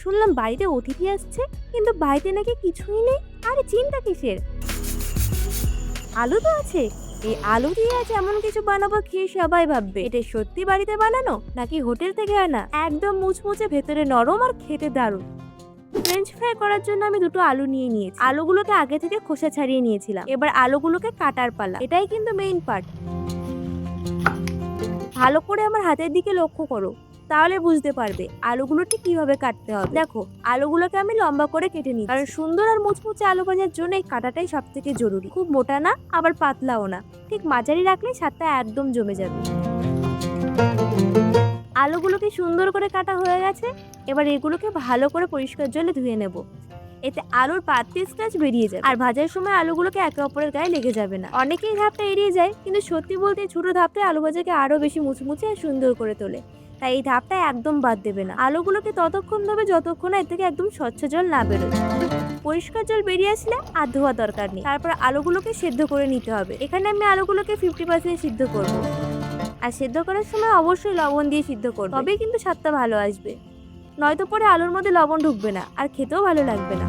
শুনলাম বাড়িতে অতিথি আসছে, কিন্তু বাড়িতে নাকি কিছুই নেই। আরে চিন্তা কিসের, আলু তো আছে। এই আলু দিয়ে আজ এমন কিছু বানাবো খেয়ে সবাই ভাববে এটা সত্যি বাড়িতে বানানো নাকি হোটেল থেকে আনা। একদম মুচমুচে, ভেতরে নরম আর খেতে দারুণ। ফ্রেঞ্চ ফ্রাই করার জন্য আমি দুটো আলু নিয়ে নিয়েছি। আলুগুলোকে আগে থেকে খোসা ছাড়িয়ে নিয়েছিলাম। এবার আলুগুলোকে কাটার পালা, এটাই কিন্তু মেইন পার্ট। ভালো করে আমার হাতের দিকে লক্ষ্য করো, তাহলে বুঝতে পারবে আলুগুলো ঠিক কিভাবে কাটতে হবে। দেখো, আলুগুলোকে আমি লম্বা করে কেটে নিই, কারণ সুন্দর আর মুচমুচে আলু ভাজার জন্য এই কাটাটাই সব থেকে জরুরি। খুব মোটা না, আবার পাতলাও না, ঠিক মাঝারি রাখলে স্বাদটা একদম জমে যাবে। আলুগুলোকে সুন্দর করে কাটা হয়ে গেছে। এবার এগুলোকে ভালো করে পরিষ্কার জলে ধুয়ে নেব। এতে আলুর পাতলা স্ক্র্যাচ বেরিয়ে যাবে, আর ভাজার সময় আলুগুলোকে একে অপরের গায়ে লেগে যাবে না। অনেকেই ধাপটা এড়িয়ে যায়, কিন্তু সত্যি বলতে ছোট ধাপটা আলু ভাজাকে আরো বেশি মুচমুচে আর সুন্দর করে তোলে। তাই এই ধাপটা একদম বাদ দেবে না। আলুগুলোকে ততক্ষণ ধোবে যতক্ষণ না এর থেকে একদম স্বচ্ছ জল না বেরোয়। পরিষ্কার জল বেরিয়ে আসলে আর ধোয়া দরকার নেই। তারপর আলুগুলোকে সেদ্ধ করে নিতে হবে। এখানে আমি আলুগুলোকে 50% সিদ্ধ করব। আর সেদ্ধ করার সময় অবশ্যই লবণ দিয়ে সিদ্ধ করব, তবেই কিন্তু স্বাদটা ভালো আসবে। নয়তো পরে আলুর মধ্যে লবণ ঢুকবে না আর খেতেও ভালো লাগবে না।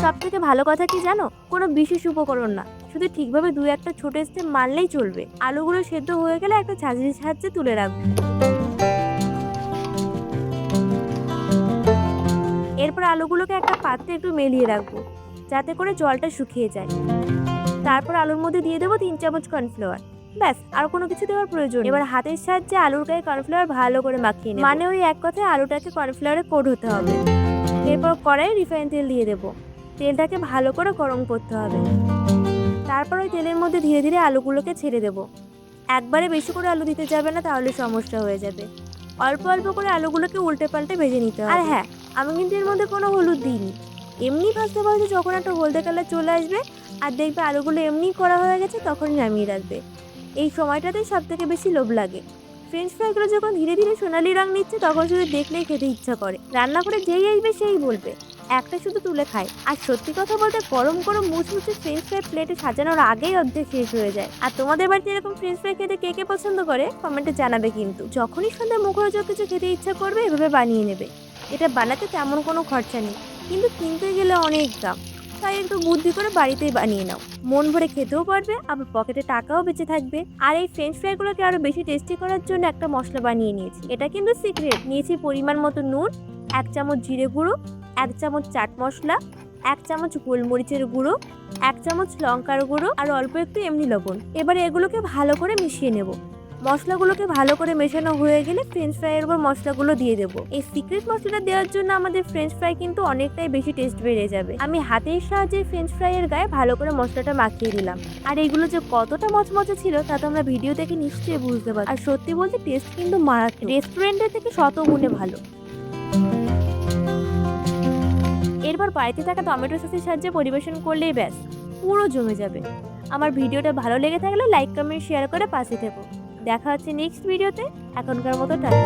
সব থেকে ভালো কথা কি জানো, কোনো বিশেষ উপকরণ না, শুধু ঠিকভাবে দুই একটা ছোট স্টেপ মানলেই চলবে। আলুগুলো সেদ্ধ হয়ে গেলে একটা ছাঁচের সাহায্যে তুলে রাখবো। এরপর আলুগুলোকে একটা পাত্রে একটু মেলিয়ে রাখবো, যাতে করে জলটা শুকিয়ে যায়। তারপর আলুর মধ্যে দিয়ে দেবো 3 চামচ কর্নফ্লাওয়ার। ব্যাস, আর কোনো কিছু দেওয়ার প্রয়োজন নেই। এবার হাতের সাহায্যে আলুর গায়ে কর্নফ্লাওয়ার ভালো করে মাখিয়ে নেব, মানে ওই এক কথায় আলুটাকে কর্নফ্লাওয়ারে কোট হতে হবে। এরপর কড়াইয়ে রিফাইন তেল দিয়ে দেবো। তেলটাকে ভালো করে গরম করতে হবে। তারপর ওই তেলের মধ্যে ধীরে ধীরে আলুগুলোকে ছেড়ে দেবো। একবারে বেশি করে আলু দিতে যাবে না, তাহলে সমস্যা হয়ে যাবে। অল্প অল্প করে আলুগুলোকে উল্টে পাল্টে ভেজে নিতে হবে। আর হ্যাঁ, আমি কিন্তু এর মধ্যে কোনো হলুদ দিইনি। এমনি ভাজতে ভাজতে যখন একটা হলদে কালার চলে আসবে আর দেখবে আলুগুলো এমনি করা হয়ে গেছে, তখনই নামিয়ে রাখবে। এই সময়টাতেই সব থেকে বেশি লোভ লাগে। ফ্রেঞ্চ ফ্রাইগুলো যখন ধীরে ধীরে সোনালি রং নিচ্ছে, তখন শুধু দেখলেই খেতে ইচ্ছা করে। রান্না করে যেই আসবে সেই বলবে একটা শুধু তুলে খায়। আর সত্যি কথা বলতে, গরম গরম মুচমুচে ফ্রেঞ্চ ফ্রাই প্লেটে সাজানোর আগেই অর্ধেক শেষ হয়ে যায়। আর তোমাদের বাড়িতে এরকম ফ্রেঞ্চ ফ্রাই খেতে কে কে পছন্দ করে কমেন্টে জানাবে কিন্তু। যখনই সন্ধ্যা মুখরোচক কিছু খেতে ইচ্ছা করবে, এভাবে বানিয়ে নেবে। এটা বানাতে তেমন কোনো খরচা নেই, কিন্তু কিনতে গেলে অনেক দাম। তাই একটু বুদ্ধি করে বাড়িতেই বানিয়ে নাও। মন ভরে খেতেও পারবে, আবার পকেটে টাকাও বেঁচে থাকবে। আর এই ফ্রেঞ্চ ফ্রাইগুলোকে আরো বেশি টেস্টি করার জন্য একটা মশলা বানিয়ে নিয়েছি। এটা কিন্তু সিক্রেট। নিয়েছি পরিমাণ মতো নুন, 1 চামচ জিরে গুঁড়ো, 1 চামচ চাট মশলা, 1 চামচ গোলমরিচের গুঁড়ো, 1 চামচ লঙ্কার গুঁড়ো, আর অল্প একটু এমনি লবণ। এবারে এগুলোকে ভালো করে মিশিয়ে নেব। মশলাগুলোকে ভালো করে মেশানো হয়ে গেলে ফ্রেঞ্চ ফ্রাইয়ের উপর মশলাগুলো দিয়ে দেবো। এই সিক্রেট মশলাটা দেওয়ার জন্য আমাদের ফ্রেঞ্চ ফ্রাই কিন্তু অনেকটাই বেশি টেস্ট বেড়ে যাবে। আমি হাতের সাহায্যে ফ্রেঞ্চ ফ্রাইয়ের গায়ে ভালো করে মশলাটা মাখিয়ে দিলাম। আর এগুলো যে কতটা মচমচে ছিল তা তোমরা ভিডিও দেখে নিশ্চয়ই বুঝতে পারো। আর সত্যি বলতে টেস্ট কিন্তু মারাত্মক, রেস্টুরেন্টের থেকে শত গুণে ভালো। এরপর বাড়িতে থাকা টমেটো সসের সাহায্যে পরিবেশন করলেই ব্যাস, পুরো জমে যাবে। আমার ভিডিওটা ভালো লেগে থাকলে লাইক, কমেন্ট, শেয়ার করে পাশে থেকো। দেখা হচ্ছে নেক্সট ভিডিওতে। এখনকার মতো টাটা।